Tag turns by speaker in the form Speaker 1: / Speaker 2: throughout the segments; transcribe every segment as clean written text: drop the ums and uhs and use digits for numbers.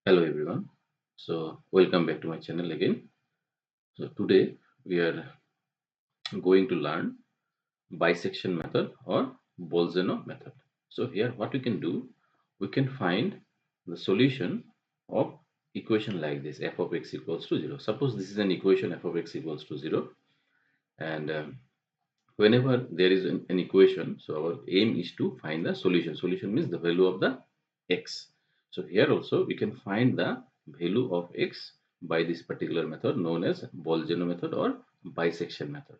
Speaker 1: Hello everyone. So welcome back to my channel again. So today we are going to learn bisection method or Bolzano method. So here what we can do, we can find the solution of equation like this f of x equals to 0. Suppose this is an equation f of x equals to 0 and whenever there is an equation, so our aim is to find the solution. Solution means the value of the x. So here also we can find the value of x by this particular method known as Bolzano method or bisection method.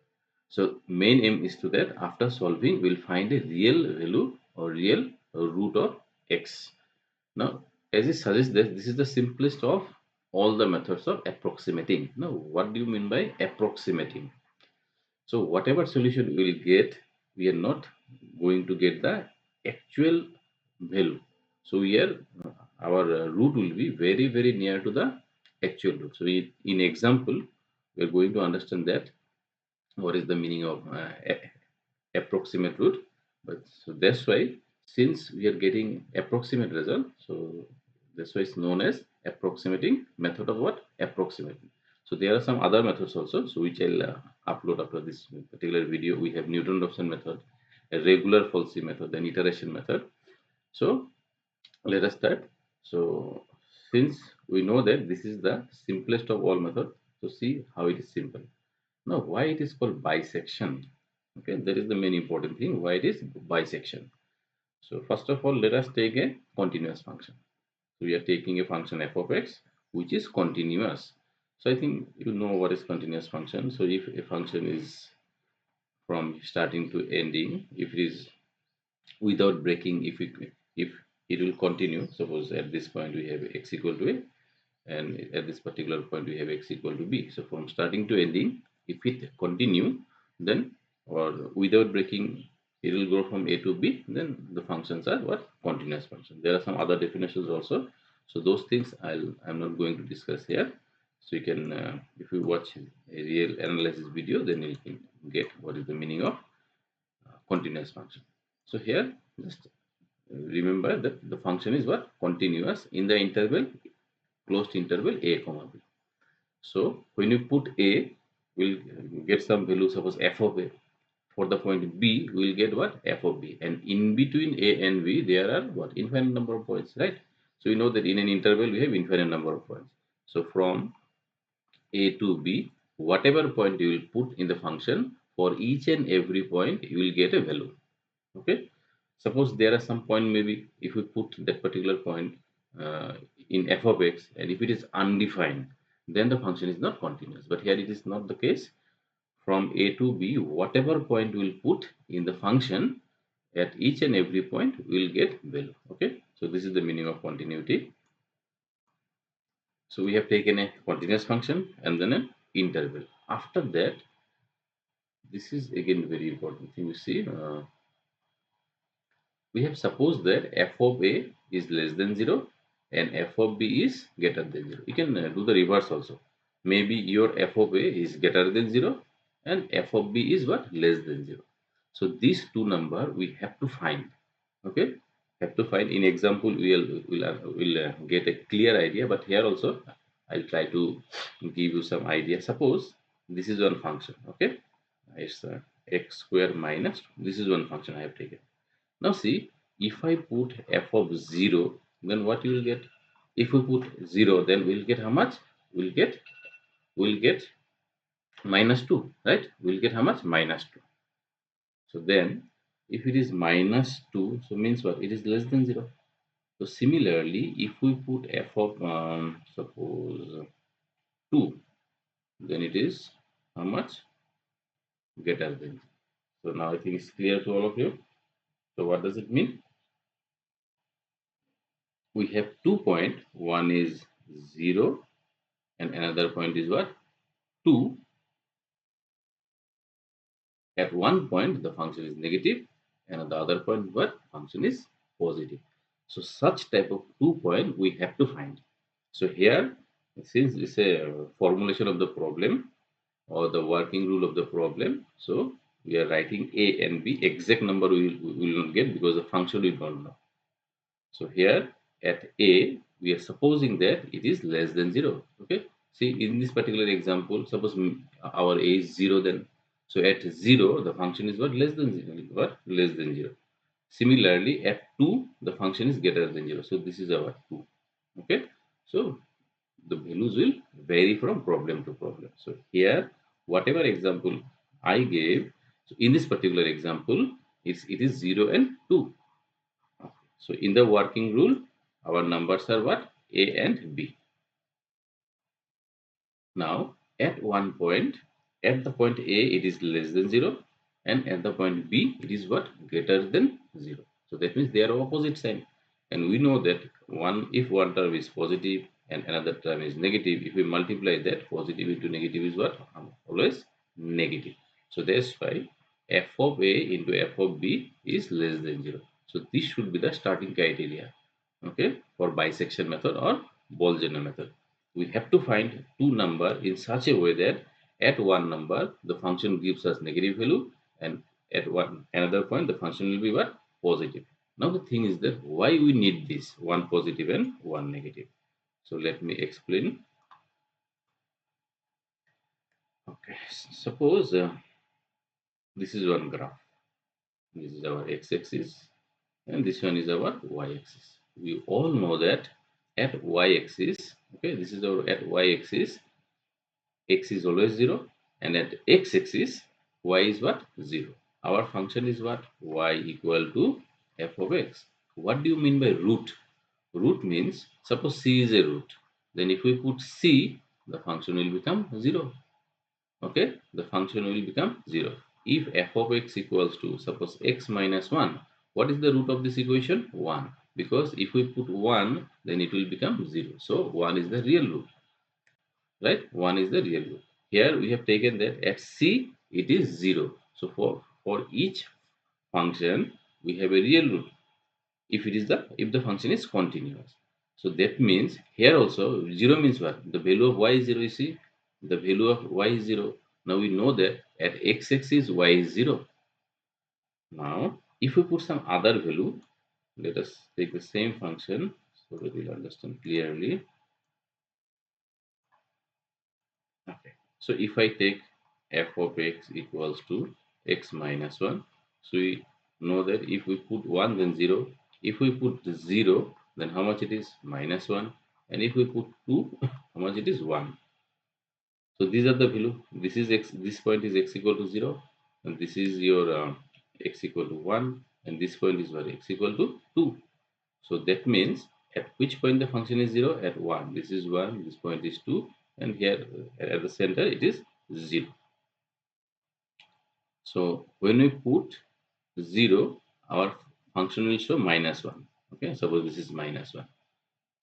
Speaker 1: So main aim is to that after solving we'll find a real value or real root of x. Now as it suggests that this is the simplest of all the methods of approximating. Now what do you mean by approximating? So whatever solution we will get, we are not going to get the actual value. So here our root will be very near to the actual root. So in example, we are going to understand that what is the meaning of approximate root. But so that's why since we are getting approximate result, so that's why it's known as approximating method of what approximating. So there are some other methods also, so which I'll upload after this particular video. We have Newton-Raphson method, a regular falsy method, an iteration method. So let us start. So since we know that this is the simplest of all methods, so see how it is simple. Now, why it is called bisection? Okay, that is the main important thing. Why it is bisection? So first of all, let us take a continuous function. So we are taking a function f of x, which is continuous. So I think you know what is continuous function. So if a function is from starting to ending, if it is without breaking, if it will continue. Suppose at this point we have x equal to a, and at this particular point we have x equal to b. So from starting to ending, if it continue, then or without breaking, it will go from a to b. Then the functions are what continuous function. There are some other definitions also. So those things I'm not going to discuss here. So you can, if you watch a real analysis video, then you can get what is the meaning of continuous function. So here, just remember that the function is what continuous in the interval closed interval a comma b. So when you put a, we'll get some value, suppose f of a. For the point b, we'll get what f of b, and in between a and b, there are what infinite number of points, right? So we know that in an interval we have infinite number of points. So from a to b, whatever point you will put in the function, for each and every point you will get a value. Okay, suppose there are some point, maybe if we put that particular point uh, in f of x, and if it is undefined, then the function is not continuous. But here it is not the case. From a to b, whatever point we will put in the function, at each and every point we will get value. Okay, so this is the meaning of continuity. So we have taken a continuous function and then an interval. After that, this is again very important thing. You see, we have supposed that f of a is less than 0 and f of b is greater than 0. You can do the reverse also. Maybe your f of a is greater than 0 and f of b is what less than 0. So these two number we have to find. Okay, have to find. In example we'll get a clear idea, but here also I'll try to give you some idea. Suppose this is one function. Okay, it's x square minus, this is one function I have taken. Now see, if I put f of 0, then what you will get? If we put 0, then we'll get how much? We'll get minus 2, right? We'll get how much? Minus 2. So then, if it is minus 2, so means what? It is less than 0. So similarly, if we put f of, suppose 2, then it is how much? Greater than. So now I think it's clear to all of you. So what does it mean? We have 2 points. One is 0 and another point is what? 2. At one point the function is negative and at the other point what function is positive. So such type of 2 point we have to find. So here, since it's a formulation of the problem or the working rule of the problem, so we are writing a and b. Exact number we will not get because the function we don't know. So here at a, we are supposing that it is less than 0. Okay. See, in this particular example, suppose our a is 0, then so at 0 the function is what? Less than 0. What? Less than 0. Similarly, at 2 the function is greater than 0. So this is our 2. Okay. So the values will vary from problem to problem. So here, whatever example I gave, so in this particular example, it is 0 and 2. So in the working rule, our numbers are what? A and B. Now, at one point, at the point A, it is less than 0, and at the point B, it is what? Greater than 0. So that means they are opposite sign. And we know that if one term is positive and another term is negative, if we multiply that, positive into negative is what? Always negative. So that's why f of A into f of B is less than 0. So this should be the starting criteria, okay, for bisection method or Bolzano method. We have to find two number in such a way that at one number the function gives us negative value, and at one another point the function will be what? Positive. Now the thing is that why we need this one positive and one negative. So let me explain. Okay, suppose this is one graph. This is our x-axis and this one is our y-axis. We all know that at y-axis, okay, this is our at y-axis, x is always 0, and at x-axis y is what? 0. Our function is what? Y equal to f of x. What do you mean by root? Root means, suppose c is a root, then if we put c, the function will become 0. Okay, the function will become 0. If f of x equals to, suppose, x minus 1, what is the root of this equation? 1. Because if we put 1, then it will become 0. So 1 is the real root, right? 1 is the real root. Here we have taken that at c it is 0. So for each function we have a real root if the function is continuous. So that means here also 0 means what? The value of y is 0, you see, the value of y is 0. Now we know that at x-axis y is 0. Now if we put some other value, let us take the same function so that we'll understand clearly. Okay, so if I take f of x equals to x minus 1, so we know that if we put 1 then 0, if we put 0 then how much it is? Minus 1, and if we put 2, how much it is? 1. So these are the value. This is x, this point is x equal to 0, and this is your x equal to 1, and this point is what? X equal to 2. So that means at which point the function is 0? At 1. This is 1, this point is 2, and here at the center it is 0. So when we put 0, our function will show minus 1. Okay, suppose this is minus 1.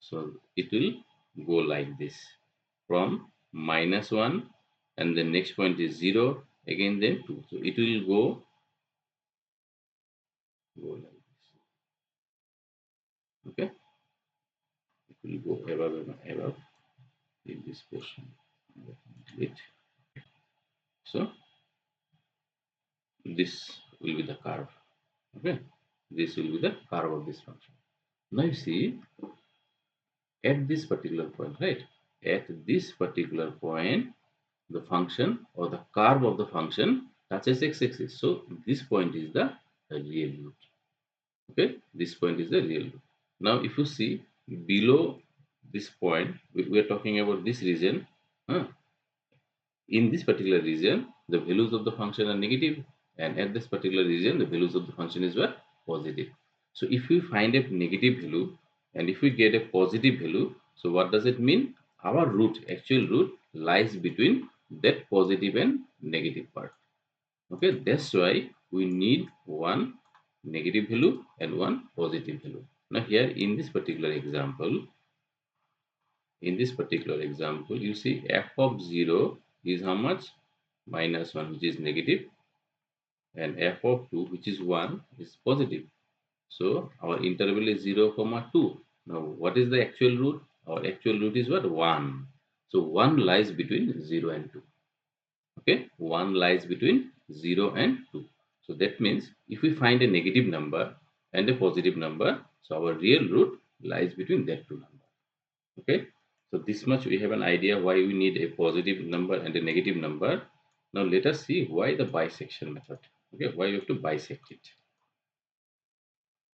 Speaker 1: So it will go like this from minus 1, and the next point is 0, again then 2. So it will go like this. Okay, it will go above and above in this portion. So this will be the curve. Okay, this will be the curve of this function. Now you see at this particular point, right? At this particular point, the function or the curve of the function touches x-axis. So this point is the real root. Okay, this point is the real root. Now if you see below this point, we are talking about this region. In this particular region, the values of the function are negative, and at this particular region, the values of the function is what? Positive. So if we find a negative value and if we get a positive value, so what does it mean? Our root, actual root, lies between that positive and negative part. Okay, that's why we need one negative value and one positive value. Now here in this particular example, you see f of 0 is how much? Minus 1, which is negative, and f of 2, which is 1, is positive. So our interval is 0, comma 2. Now what is the actual root? Our actual root is what? 1. So 1 lies between 0 and 2. Okay, 1 lies between 0 and 2. So that means if we find a negative number and a positive number, so our real root lies between that two numbers. Okay, so this much we have an idea why we need a positive number and a negative number. Now let us see why the bisection method. Okay, why you have to bisect it.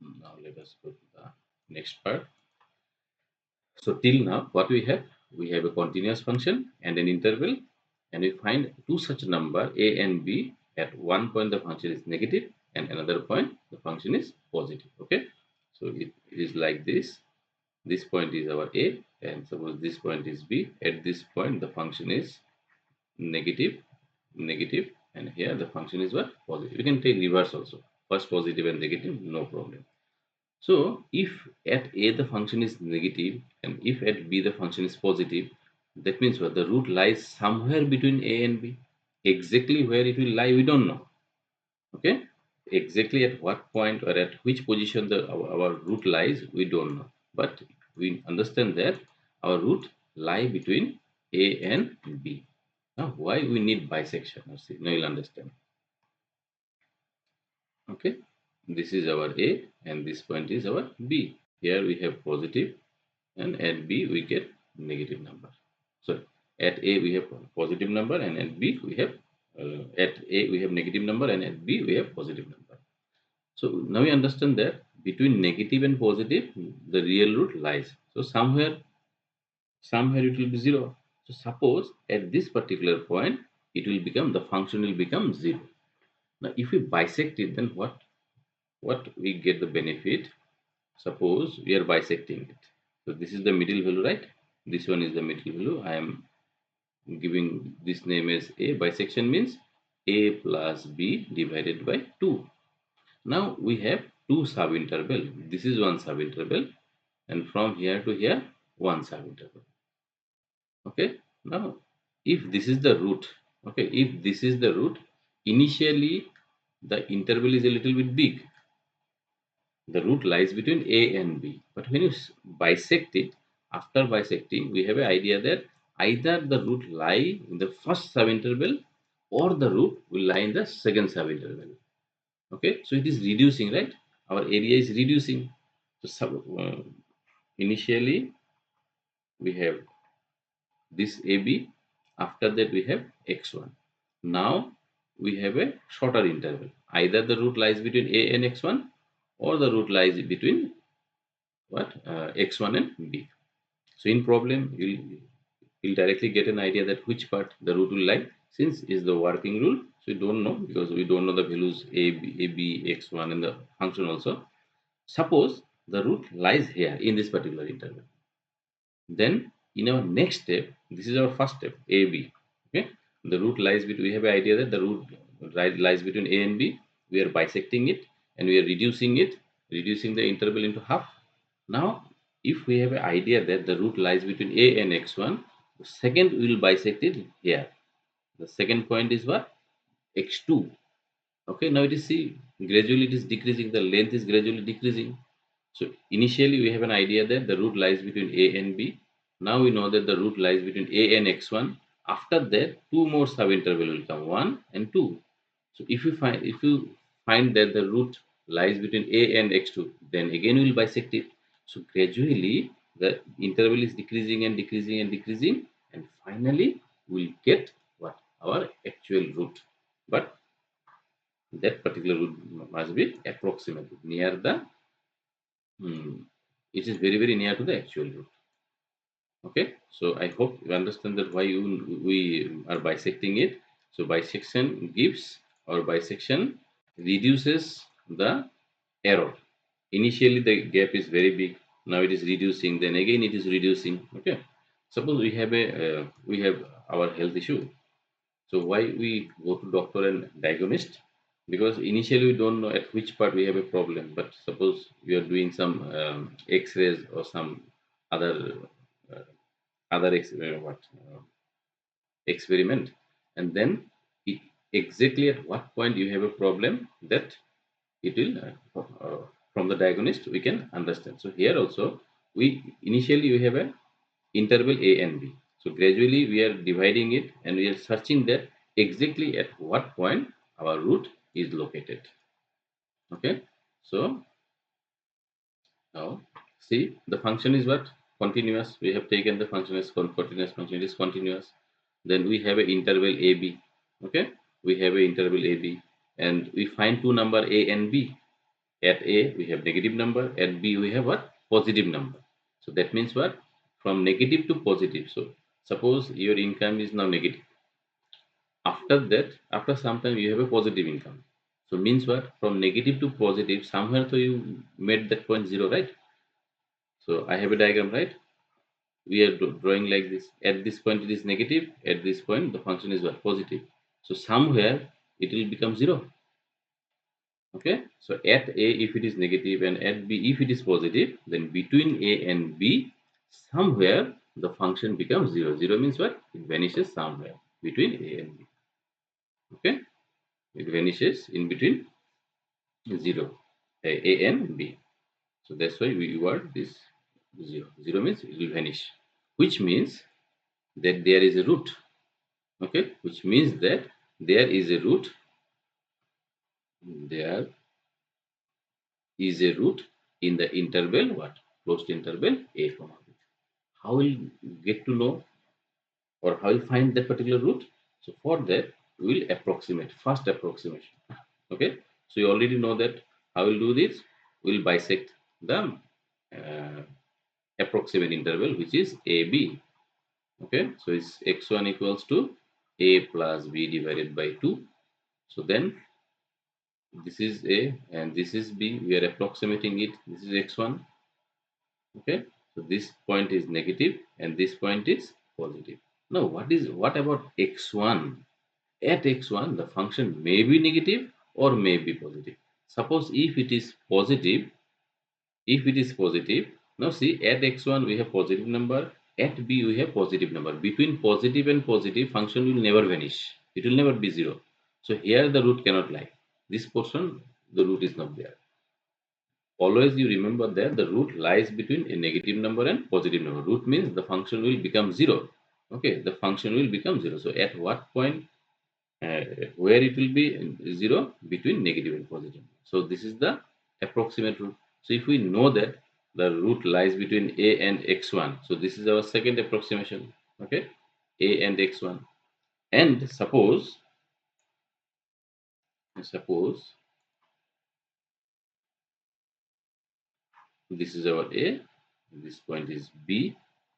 Speaker 1: Now let us go to the next part. So till now, what we have? We have a continuous function and an interval, and we find two such number a and b. At one point, the function is negative, and another point, the function is positive. Okay, so it is like this. This point is our a, and suppose this point is b. At this point, the function is negative, negative, and here the function is what? Positive. You can take reverse also. First positive and negative, no problem. So if at a the function is negative and if at b the function is positive, that means what the root lies somewhere between a and b. Exactly where it will lie, we don't know. Okay, exactly at what point or at which position our root lies, we don't know. But we understand that our root lie between a and b. Now, why we need bisection? Now you'll understand. Okay, this is our a and this point is our b. Here we have positive and at b we get negative number. So at a we have positive number and at b we have at a we have negative number and at b we have positive number. So now we understand that between negative and positive the real root lies. So somewhere it will be 0. So suppose at this particular point it will become the function will become 0. Now if we bisect it, then what we get the benefit? Suppose we are bisecting it. So this is the middle value, right? This one is the middle value. I am giving this name as a. Bisection means a plus b divided by 2. Now we have two subinterval. This is one subinterval, and from here to here one subinterval. Okay. Now if this is the root, okay, if this is the root, initially the interval is a little bit big. The root lies between a and b. But when you bisect it, after bisecting, we have an idea that either the root lie in the first subinterval or the root will lie in the second subinterval. Okay, so it is reducing, right? Our area is reducing. So initially we have this AB. After that we have x1. Now we have a shorter interval. Either the root lies between a and x1 or the root lies between what x1 and b. So in problem you'll directly get an idea that which part the root will lie, since is the working rule. So we don't know because we don't know the values a b x1 and the function also. Suppose the root lies here in this particular interval, then in our next step, this is our first step a b. Okay, the root lies between, we have an idea that the root lies between a and b. We are bisecting it and we are reducing the interval into half. Now, if we have an idea that the root lies between a and x1, the second we will bisect it here. The second point is what? X2. Okay, now it is see gradually it is decreasing, the length is gradually decreasing. So initially we have an idea that the root lies between a and b. Now we know that the root lies between a and x1. After that, two more subinterval will come, 1 and 2. So if you find that the root lies between a and x2, then again we will bisect it. So gradually the interval is decreasing and decreasing and decreasing, and finally we will get what? Our actual root. But that particular root must be approximately near the it is very very near to the actual root. Okay, so I hope you understand that why we are bisecting it. So bisection gives, or bisection reduces the error. Initially the gap is very big, now it is reducing, then again it is reducing. Okay, suppose we have our health issue. So why we go to doctor and diagnosed? Because initially we don't know at which part we have a problem. But suppose we are doing some x-rays or some other uh, what experiment, and then it, exactly at what point you have a problem, that it will from the diagnosed we can understand. So here also we initially we have a interval a and b. So gradually we are dividing it and we are searching that exactly at what point our root is located. Okay, so now See, the function is what? Continuous. We have taken the function as continuous function. It is continuous. Then we have an interval AB. Okay, we have an interval AB, and we find two number A and B. At A we have negative number. At B we have what? Positive number. So that means what? From negative to positive. So suppose your income is now negative. After that, after some time you have a positive income. So means what? From negative to positive. Somewhere so you made that point zero, right? So I have a diagram, right? We are drawing like this. At this point it is negative. At this point the function is what? Positive. So somewhere it will become zero. Okay, so at A if it is negative and at B if it is positive, then between A and B somewhere the function becomes zero. Zero means what? It vanishes somewhere between A and B. Okay, it vanishes in between zero, A and B. So that's why we word this zero. Zero means it will vanish, which means that there is a root. Okay, which means that there is a root. There is a root in the interval what? Closed interval A comma B. How will get to know or how will find that particular root? So for that we will approximate, first approximation. Okay, so you already know that. How will do this? We will bisect the uh, approximate interval, which is AB. Okay, so it's x1 equals to A plus B divided by 2. So then this is A and this is B. We are approximating it. This is x1. Okay, so this point is negative and this point is positive. Now what about x1? At x1 the function may be negative or may be positive. Suppose if it is positive, now see, at x1 we have positive number, at B we have positive number. Between positive and positive function will never vanish. It will never be zero. So here the root cannot lie. This portion the root is not there. Always you remember that the root lies between a negative number and positive number. Root means the function will become zero. Okay, the function will become zero. So at what point where it will be zero? Between negative and positive. So this is the approximate root. So if we know that the root lies between A and x1, so this is our second approximation. Okay, A and x1. And suppose this is our A, this point is B,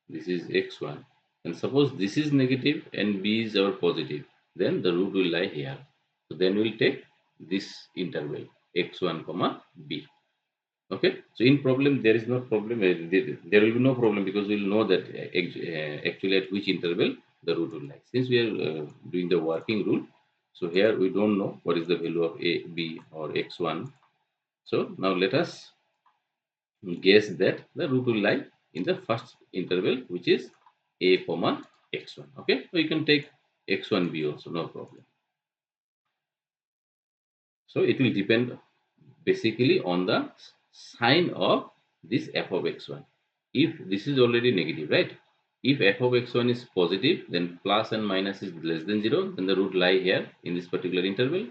Speaker 1: this is x1, and suppose this is negative and B is our positive, then the root will lie here. So then we'll take this interval x1 comma B. Okay, so in problem there is no problem. There will be no problem because we will know that actually at which interval the root will lie. Since we are doing the working rule, so here we don't know what is the value of A, B or x1. So now let us guess that the root will lie in the first interval, which is A comma x1. Okay, so you can take x1b also, no problem. So it will depend basically on the sign of this f of x1. If this is already negative, right? If f of x1 is positive, then plus and minus is less than 0, then the root lie here in this particular interval.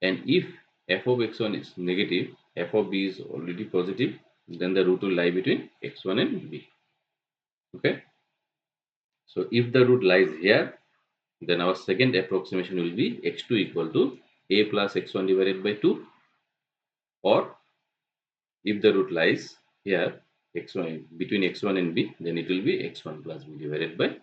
Speaker 1: And if f of x1 is negative, f of b is already positive, then the root will lie between x1 and b. Okay, so if the root lies here, then our second approximation will be x2 equal to a plus x1 divided by 2, or if the root lies here x1 between x1 and b, then it will be x1 plus b divided by 2.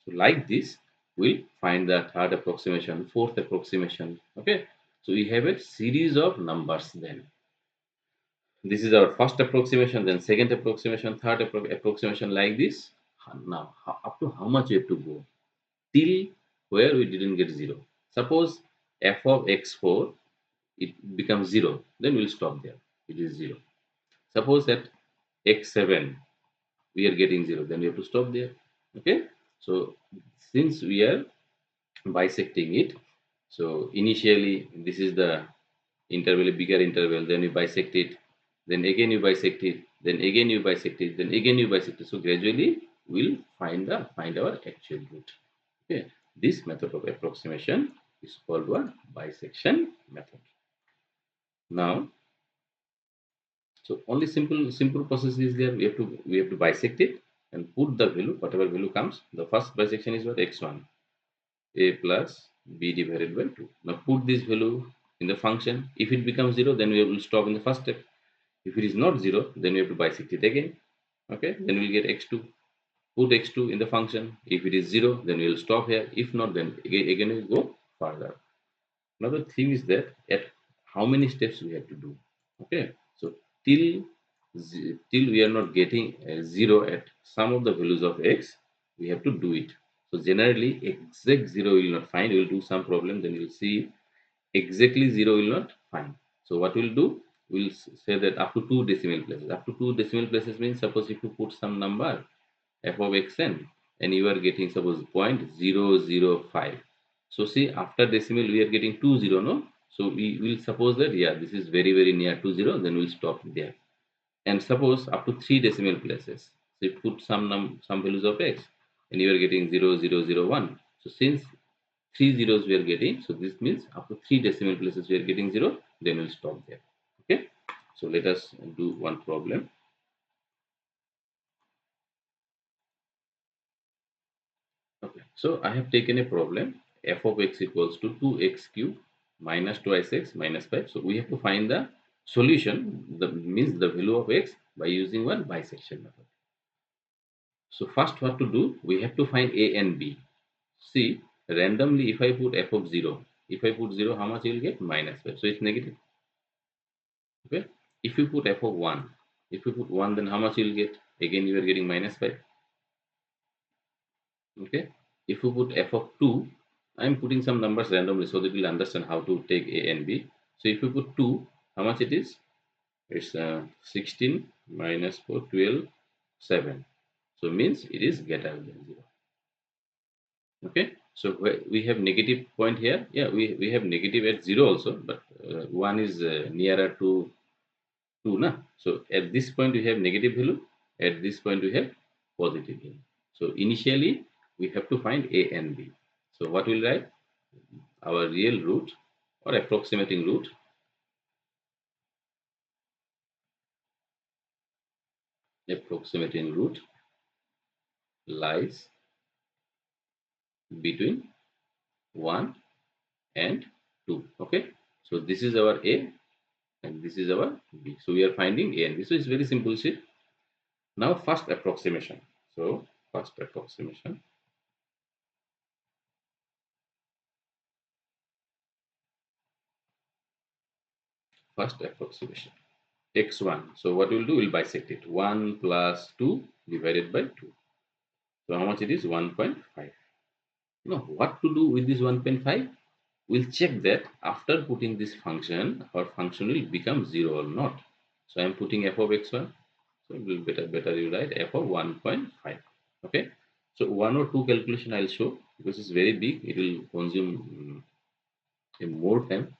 Speaker 1: So like this we'll find the third approximation, fourth approximation. Okay, so we have a series of numbers. Then this is our first approximation, then second approximation, third approximation, like this. Now up to how much you have to go till where we didn't get 0? Suppose f of x4 it becomes 0, then we'll stop there. It is 0. Suppose at x7 we are getting 0, then we have to stop there. Okay, so since we are bisecting it, so initially this is the interval, a bigger interval, then you bisect it, then again you bisect it, then again you bisect it, then again you bisect it. So gradually we'll find our actual root. Okay, this method of approximation is called what? Bisection method. Now So only simple process is there. We have to bisect it and put the value, whatever value comes. The first bisection is what? X1, a plus b divided by 2. Now put this value in the function. If it becomes 0, then we will stop in the first step. If it is not 0, then we have to bisect it again. Okay, then we'll get x2. Put x2 in the function. If it is 0, then we will stop here. If not, then again we'll go further. Another thing is that at how many steps we have to do. Okay, so till till we are not getting 0 at some of the values of x, we have to do it. So generally exact 0 will not find. We will do some problem, then you will see exactly 0 will not find. So what we'll do, we'll say that up to 2 decimal places. Up to 2 decimal places means, suppose if you put some number f of xn and you are getting suppose 0.005. So see, after decimal we are getting 20, no? So we will suppose that, yeah, this is very near to 0, then we'll stop there. And suppose up to 3 decimal places, so you put some values of x and you are getting 0.001. So since 3 zeros we are getting, so this means up to 3 decimal places we are getting 0, then we'll stop there. Okay, so let us do one problem. Okay, so I have taken a problem f of x equals to 2x cube minus twice x minus 5. So we have to find the solution, the means the value of x, by using one bisection method. So first what to do, we have to find a and b. See, randomly if I put f of 0, if I put 0, how much you will get? Minus 5. So it's negative. Okay, if you put f of 1, if you put 1, then how much you will get? Again you are getting minus 5. Okay, if you put f of 2, I am putting some numbers randomly so that you'll understand how to take a and b. So if you put 2, how much it is? It's 16 minus 4, 12, 7. So means it is greater than 0. Okay, so we have negative point here. Yeah, we have negative at 0 also, but 1 is nearer to 2 na. So at this point we have negative value, at this point we have positive value. So initially we have to find a and b. So what we'll write, our real root or approximating root lies between 1 and 2. Okay, so this is our a and this is our b. So we are finding a and b. So it's very simple shit. Now first approximation. So first approximation. First approximation. X1. So what we'll do, we'll bisect it. 1 plus 2 divided by 2. So how much it is? 1.5. Now what to do with this 1.5? We'll check that after putting this function, our function will become 0 or not. So I'm putting f of x1. So it will better you write f of 1.5. Okay. So 1 or 2 calculation I'll show because it's very big. It will consume more time.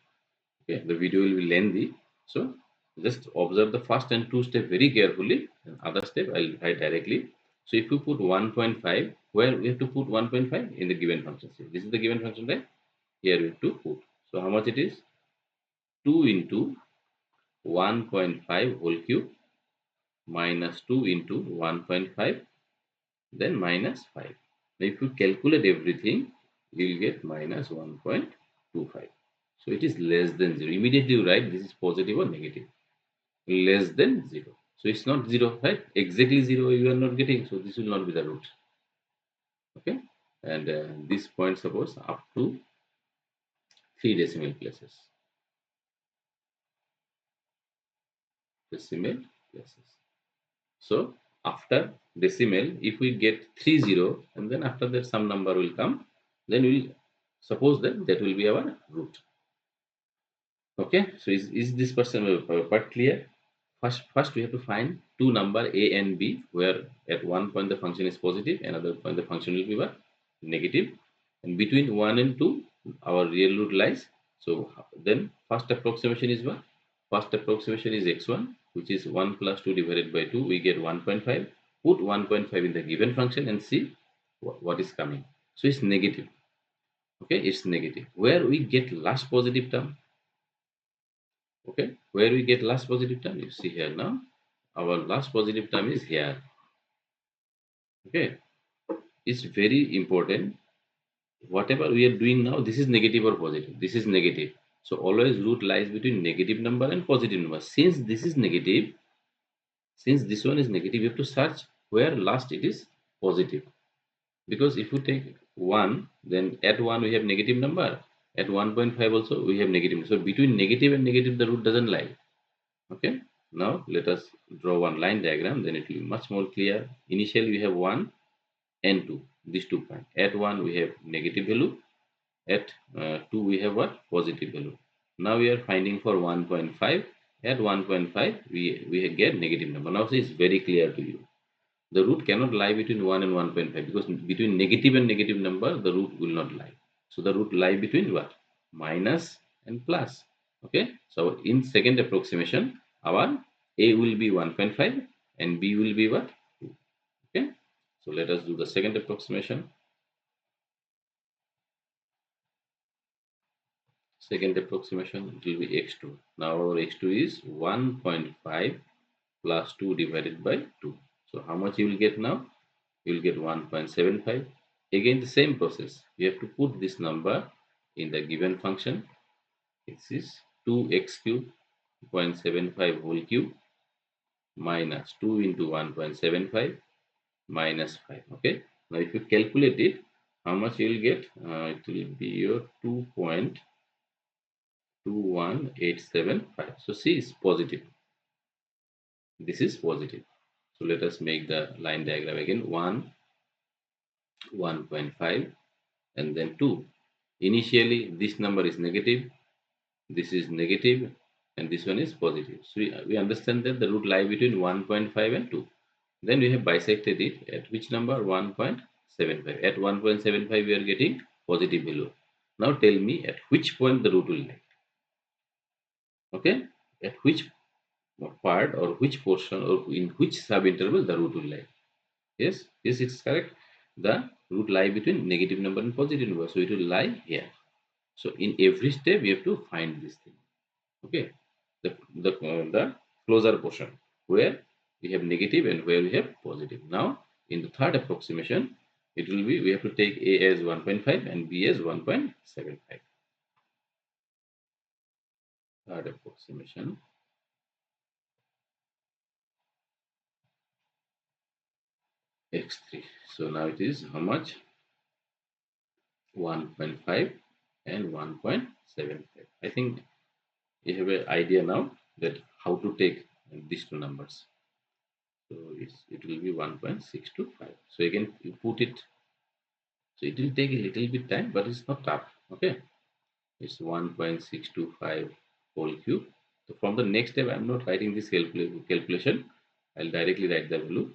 Speaker 1: Okay, the video will be lengthy. So just observe the first and two step very carefully. And other step I'll write directly. So if you put 1.5, where we have to put 1.5 in the given function. So this is the given function, right? Here we have to put. So how much it is? 2 into 1.5 whole cube minus 2 into 1.5, then minus 5. Now if you calculate everything, you will get minus 1.25. So it is less than 0. Immediately you write this is positive or negative. Less than 0. So it's not 0, right? Exactly 0 you are not getting. So this will not be the root. Okay. And this point suppose up to 3 decimal places. Decimal places. So after decimal, if we get 30 and then after that some number will come, then we will suppose that will be our root. Okay. So is this person part clear? First we have to find two number a and b where at one point the function is positive, another point the function will be what? Negative. And between 1 and 2 our real root lies. So then first approximation is what? First approximation is x1, which is 1 plus 2 divided by 2. We get 1.5. Put 1.5 in the given function and see what is coming. So it's negative. Okay, it's negative. Where we get last positive term? Okay, where we get last positive term, you see here now, our last positive term is here. Okay, it's very important. Whatever we are doing now, this is negative or positive, this is negative. So always root lies between negative number and positive number. Since this is negative, since this one is negative, you have to search where last it is positive. Because if you take 1, then at 1 we have negative number, at 1.5 also we have negative. So between negative and negative the root doesn't lie. Okay, now let us draw one line diagram, then it will be much more clear. Initially we have 1 and 2, these 2 points. At 1 we have negative value, at 2 we have what, positive value. Now we are finding for 1.5. At 1.5 we get negative number. Now see, it's very clear to you. The root cannot lie between 1 and 1.5, because between negative and negative number the root will not lie. So the root lie between what, minus and plus. Okay, so in second approximation our a will be 1.5 and b will be what, 2. Okay, so let us do the second approximation. Second approximation, it will be x2. Now our x2 is 1.5 plus 2 divided by 2. So how much you will get now? You will get 1.75. Again the same process. You have to put this number in the given function. This is 2x cube 0.75 whole cube minus 2 into 1.75 minus 5. Okay. Now if you calculate it, how much you will get? It will be your 2.21875. So C is positive. This is positive. So let us make the line diagram again. 1, 1.5 and then 2. Initially this number is negative, this is negative, and this one is positive. So we understand that the root lie between 1.5 and 2. Then we have bisected it at which number? 1.75. At 1.75 we are getting positive value. Now tell me at which point the root will lie. Okay, at which part or which portion or in which subinterval the root will lie. Yes, yes, it's correct. The root lie between negative number and positive number, so it will lie here. So in every step we have to find this thing. Okay, the closer portion where we have negative and where we have positive. Now in the third approximation, it will be, we have to take a as 1.5 and b as 1.75. Third approximation, x3. So now it is how much? 1.5 and 1.75. I think you have an idea now that how to take these two numbers. So it will be 1.625. So again you put it. So it will take a little bit time, but it's not tough. Okay, it's 1.625 whole cube. So from the next step, I'm not writing this calculation. I'll directly write the value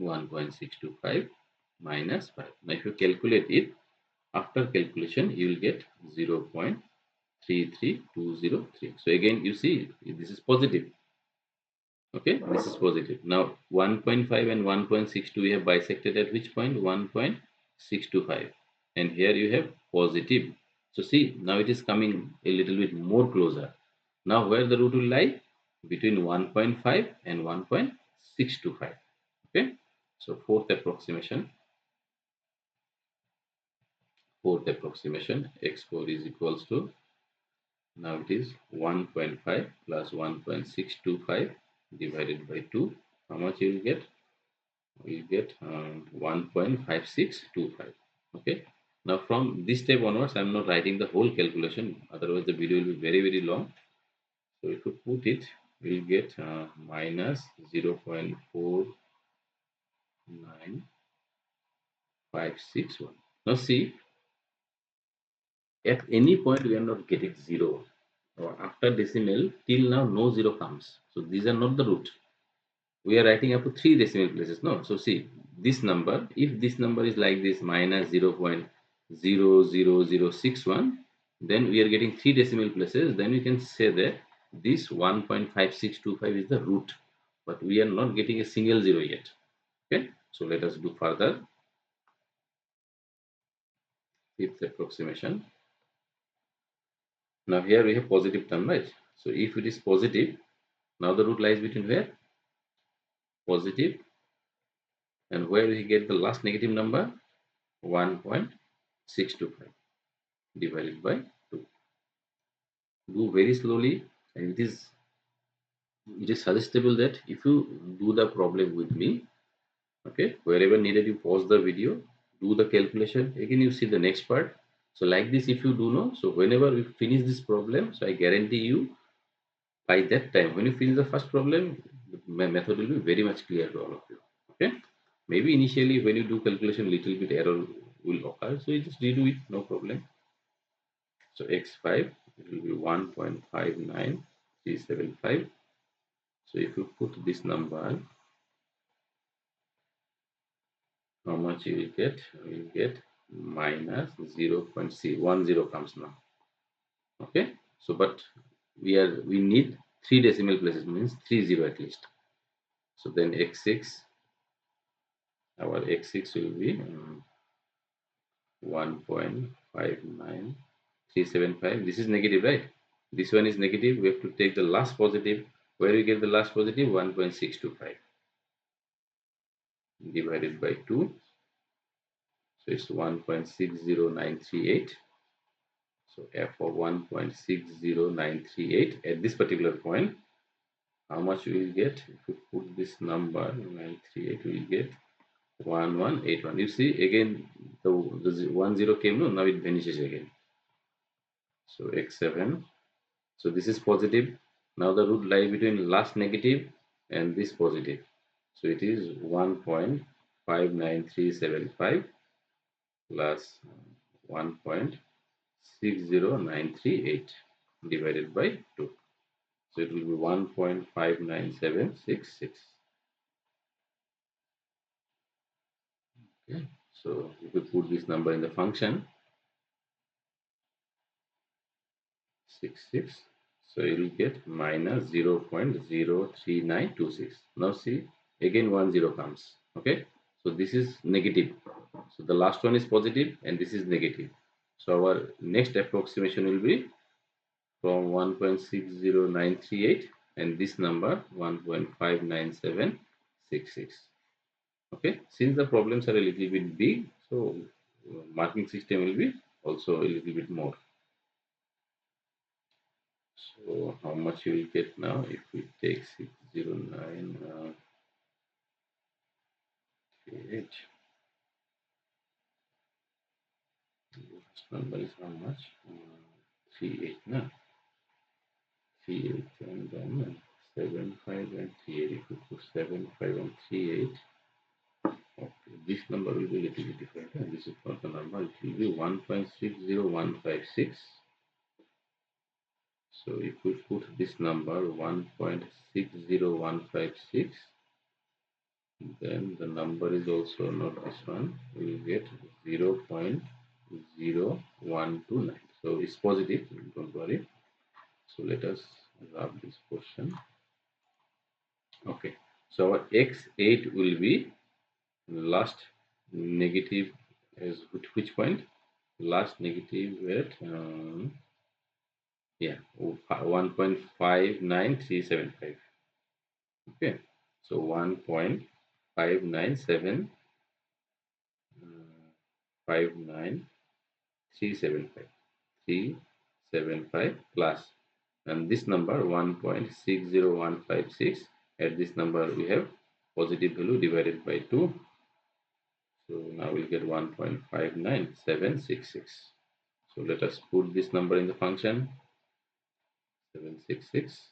Speaker 1: 1.625 minus 5. Now if you calculate it, after calculation you will get 0.33203. So again you see this is positive. Okay, this is positive. Now 1.5 and 1.62 we have bisected at which point? 1.625, and here you have positive. So see, now it is coming a little bit more closer. Now where the root will lie? Between 1.5 and 1.625. Okay, so fourth approximation, x4 is equals to, now it is 1.5 plus 1.625 divided by 2. How much you will get? We get 1.5625. Okay, now from this step onwards I'm not writing the whole calculation, otherwise the video will be very long. So if you put it, we'll get minus 0.49561. Now see, at any point we are not getting 0, or after decimal till now no 0 comes, so these are not the root. We are writing up to 3 decimal places. No, so see, this number, if this number is like this minus 0.00061, then we are getting 3 decimal places, then we can say that this 1.5625 is the root, but we are not getting a single 0 yet. Okay, so let us do further. Fifth approximation, Now here we have positive term, right? So if it is positive, now the root lies between where? Positive, and where we get the last negative number? 1.625 divided by 2. Do very slowly, and it is suggestible that if you do the problem with me, okay, wherever needed you pause the video, do the calculation again, you see the next part. So like this, if you do know, so whenever we finish this problem, so I guarantee you by that time when you finish the first problem, the method will be very much clear to all of you. Okay, maybe initially when you do calculation little bit error will occur, so you just redo it, no problem. So x5, it will be 1.59375. So if you put this number, how much you will get? You will get minus 0.10 comes now. Okay, so but we need 3 decimal places, means 30 at least. So then x6, our x6 will be 1.59375. This is negative, right? This one is negative. We have to take the last positive. Where we get the last positive? 1.625 divided by 2. So it's 1.60938. So f of 1.60938 at this particular point, how much we will get? If we put this number 938, we will get 1181. You see again the 10 came, no, now it vanishes again. So x7. So this is positive. Now the root lie between last negative and this positive. So it is 1.59375 plus 1.60938 divided by 2. So it will be 1.59766. Okay. So if you put this number in the function 66, so you will get minus 0.03926. Now see again 10 comes. Okay. So this is negative. So the last one is positive and this is negative. So our next approximation will be from 1.60938 and this number 1.59766. Okay, since the problems are a little bit big, so marking system will be also a little bit more. So how much you will get now if we take 609 38? This number is how much? 38 now. 38 and then 75 and 38. If we put 75 and 38, okay, this number will be a little bit different. And this is not the number, it will be 1.60156. So if we put this number 1.60156, then the number is also not this one. We will get 0.0129. So it's positive, don't worry. So let us rub this portion. Okay, so our x8 will be last negative as which point? Last negative at yeah, 1.59375. Okay, so 1.597 59375 plus, and this number 1.60156. At this number we have positive value divided by 2. So now we'll get 1.59766. So let us put this number in the function 766.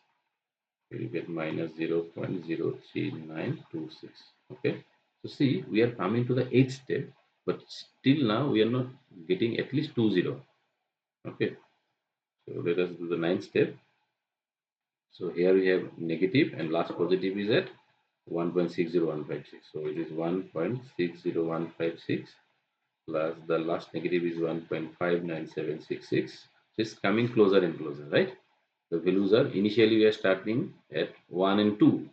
Speaker 1: We'll get minus 0.03926. Okay. So see, we are coming to the 8th step, but still now we are not getting at least 20. Okay. So let us do the 9th step. So here we have negative and last positive is at 1.60156. So it is 1.60156 plus the last negative is 1.59766. So it's coming closer and closer, right? The values are initially we are starting at 1 and 2.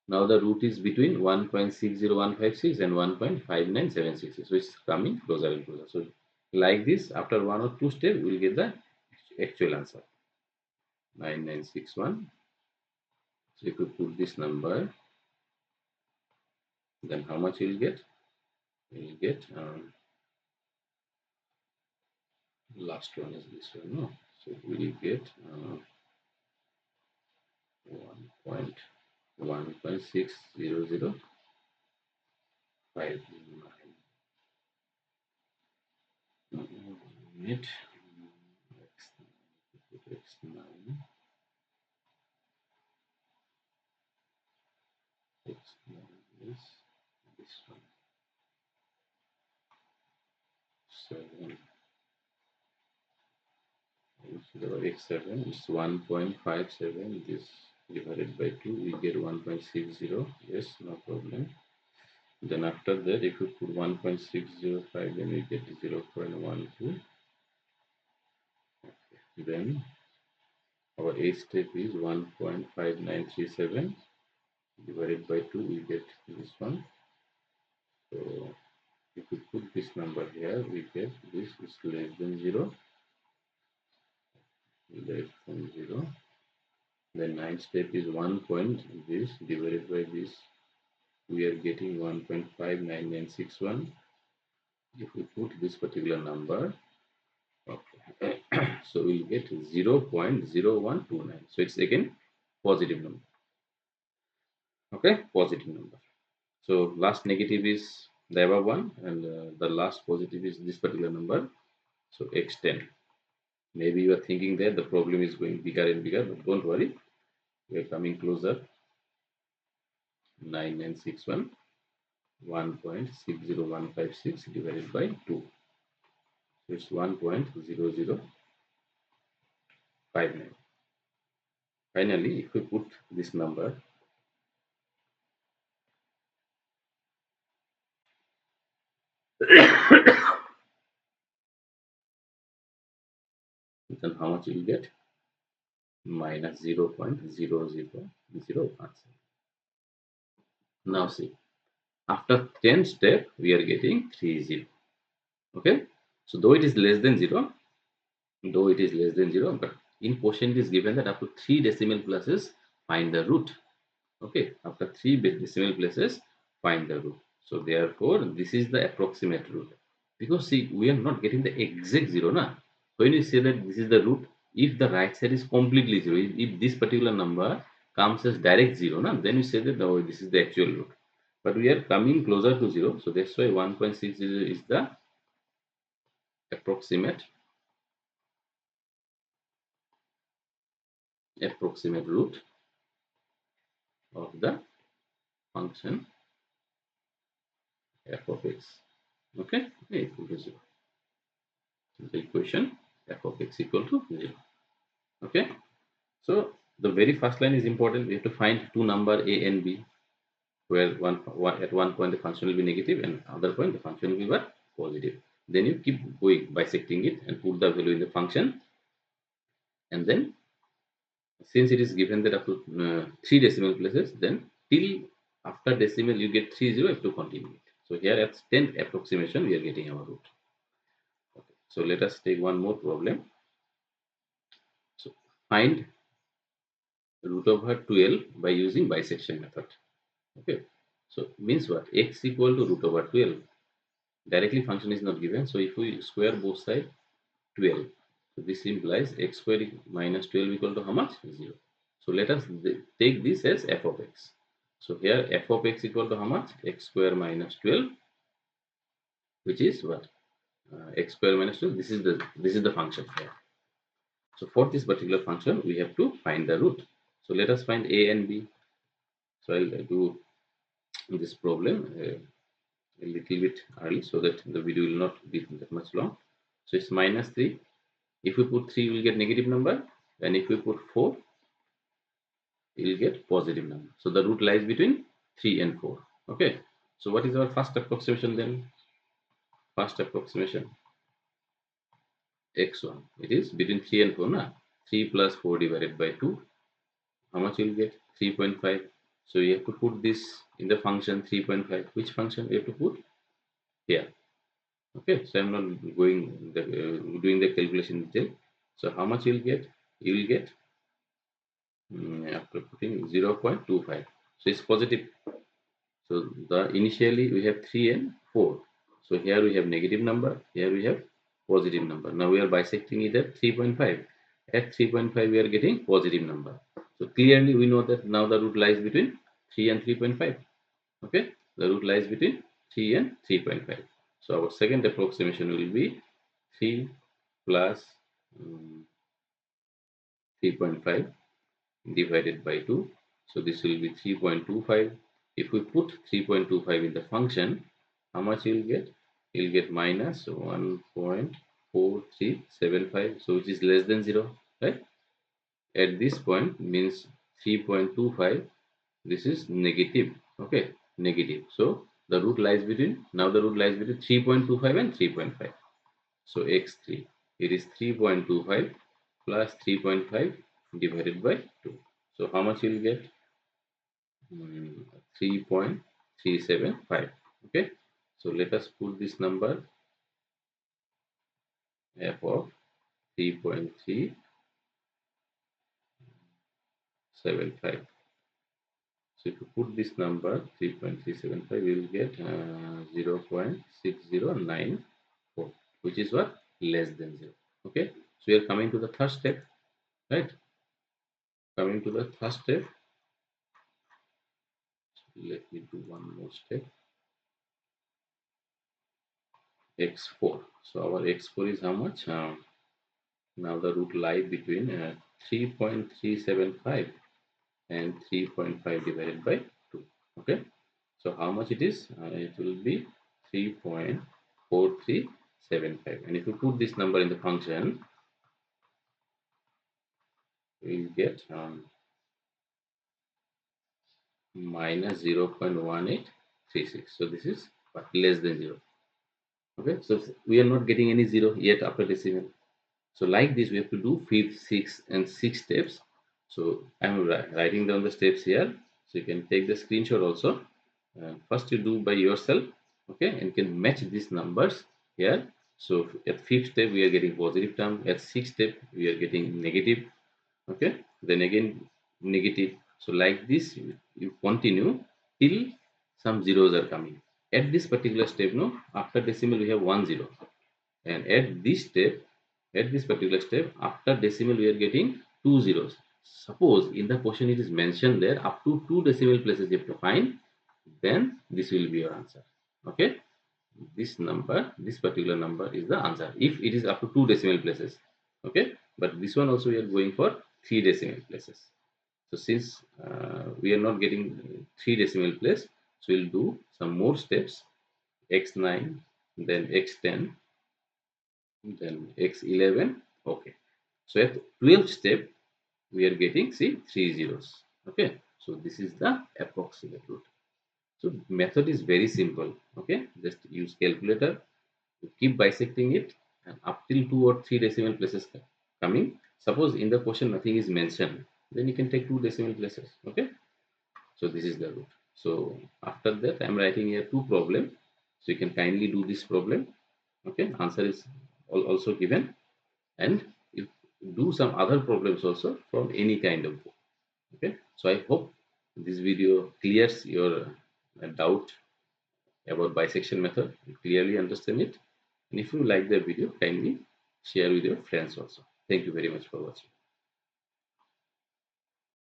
Speaker 1: Now the root is between 1.60156 and 1.59766. So it's coming closer and closer. So like this, after 1 or 2 steps, we will get the actual answer. 9961. So if you put this number, then how much you will get? You will get last one is this one, no? So we will get 1.60059. Unit x9 x9 is this one 7 x7 is 1.57. This divided by 2 we get 1.60. Yes, no problem. Then after that, if you put 1.605, then we get 0.12. Then our A step is 1.5937 divided by 2, we get this one. So if we put this number here, we get this is less than 0. Less than 0. Then 9th step is 1 point this divided by this. We are getting 1.59961. If we put this particular number, okay, so we'll get 0.0129. So it's again positive number. Okay, positive number. So last negative is the above one, and the last positive is this particular number. So x10. Maybe you are thinking that the problem is going bigger and bigger, but don't worry. We are coming closer. 9961 1.60156 divided by 2. So it's 1.0059. Finally, if we put this number, then how much you will get? Minus 0.0001. Now see, after 10 step, we are getting 30. Okay, so though it is less than 0, but in question it is given that after 3 decimal places, find the root. Okay, after 3 decimal places, find the root. So therefore, this is the approximate root. Because see, we are not getting the exact 0, na? When you say that this is the root, if the right side is completely 0, if this particular number comes as direct 0, na, then you say that oh, this is the actual root. But we are coming closer to 0, so that's why 1.60 is the approximate root of the function f of x. Okay, equal to 0. The equation f of x equal to 0. Okay, so the very first line is important. We have to find two number a and b, where at one point the function will be negative and other point the function will be what? Positive. Then you keep going, bisecting it and put the value in the function, and then since it is given that up to 3 decimal places, then till after decimal you get 30, you have to continue it. So here at 10th approximation we are getting our root. Okay. So let us take one more problem. So find root over 12 by using bisection method. Okay, so means what? X equal to root over 12. Directly function is not given, so if we square both sides, 12. So this implies x square minus 12 equal to how much? 0. So let us take this as f of x. So here f of x equal to how much? X square minus 12, which is what? X square minus 12. This is the function here. So for this particular function, we have to find the root. So let us find a and b. So I'll do this problem a little bit early so that the video will not be that much long. So it's minus 3. If we put 3, we will get negative number, and if we put 4, we will get positive number. So the root lies between 3 and 4. Okay, so what is our first approximation then? First approximation, x1, it is between 3 and 4, na? 3 plus 4 divided by 2, how much you will get? 3.5. So you have to put this in the function 3.5. Which function we have to put? Here. Okay, so I'm not going doing the calculation detail. So how much you will get? You will get after putting 0.25, so it's positive. So the initially we have 3 and 4. So here we have negative number, here we have positive number. Now we are bisecting it at 3.5. At 3.5 we are getting positive number. So clearly we know that now the root lies between 3 and 3.5. Okay, the root lies between 3 and 3.5. So our second approximation will be 3 plus 3.5 divided by 2. So this will be 3.25. If we put 3.25 in the function, how much you will get? You will get minus 1.4375. So which is less than 0, right? At this point means 3.25. This is negative. Okay, negative. So the root lies between, now the root lies between 3.25 and 3.5. So x3, it is 3.25 plus 3.5 divided by 2. So how much you will get? 3.375. Okay, so let us put this number f of 3.375. So if you put this number 3.375, we will get 0.6094, which is what? Less than 0. Okay, so we are coming to the third step, right? Coming to the third step, let me do one more step. X4. So our X4 is how much? Now the root lie between 3.375 and 3.5 divided by 2. Okay, so how much it is? It will be 3.4375. And if you put this number in the function, we will get minus 0.1836. So this is less than 0. Okay, so we are not getting any 0 yet after decimal. So like this, we have to do 5th, 6th, and 6 steps. So I'm writing down the steps here. So you can take the screenshot also. First you do by yourself, okay, and can match these numbers here. So at 5th step we are getting positive term. At 6th step we are getting negative. Okay, then again negative. So like this you continue till some zeros are coming. At this particular step, no, after decimal we have 1 0, and at this particular step after decimal we are getting two zeros. Suppose in the question it is mentioned there up to two decimal places you have to find, then this will be your answer. Okay, this particular number is the answer if it is up to two decimal places. Okay, but this one also we are going for three decimal places. So since we are not getting three decimal place, so we'll do some more steps. X9, then X10, then X11. Okay, so at 12th step we are getting, see, three zeros. Okay, so this is the approximate root. So method is very simple. Okay, just use calculator, keep bisecting it, and up till two or three decimal places coming. Suppose in the question nothing is mentioned, then you can take two decimal places. Okay, so this is the root. So after that I'm writing here two problem, so you can kindly do this problem. Okay, answer is also given, and you do some other problems also from any kind of book. Okay, so I hope this video clears your doubt about bisection method. You clearly understand it, and if you like the video, kindly share with your friends also. Thank you very much for watching.